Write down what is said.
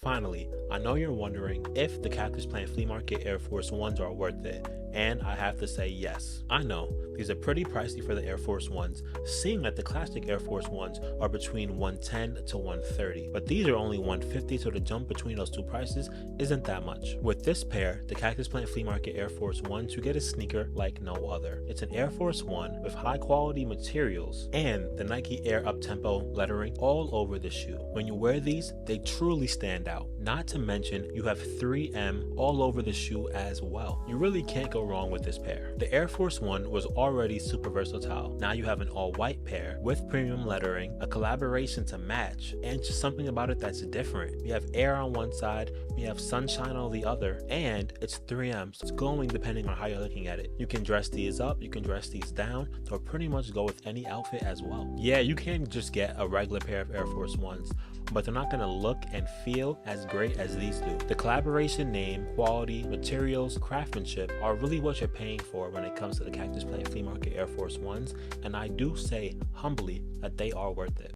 Finally, I know you're wondering if the Cactus Plant Flea Market Air Force Ones are worth it, and I have to say yes. I know, these are pretty pricey for the Air Force Ones, seeing that the classic Air Force Ones are between $110 to $130, but these are only $150, so the jump between those two prices isn't that much. With this pair, the Cactus Plant Flea Market Air Force Ones, you get a sneaker like no other. It's an Air Force One with high quality materials and the Nike Air Uptempo lettering all over the shoe. When you wear these, they truly stand out. Not to mention, you have 3M all over the shoe as well. You really can't go wrong with this pair. The Air Force One was already super versatile. Now you have an all-white pair with premium lettering, a collaboration to match, and just something about it that's different. You have air on one side, you have sunshine on the other, and it's 3M, so it's glowing depending on how you're looking at it. You can dress these up, you can dress these down, or pretty much go with any outfit as well. Yeah, you can just get a regular pair of Air Force Ones, but they're not going to look and feel as great as these do. The collaboration name, quality, materials, craftsmanship are really what you're paying for when it comes to the Cactus Plant Flea Market Air Force Ones, and I do say humbly that they are worth it.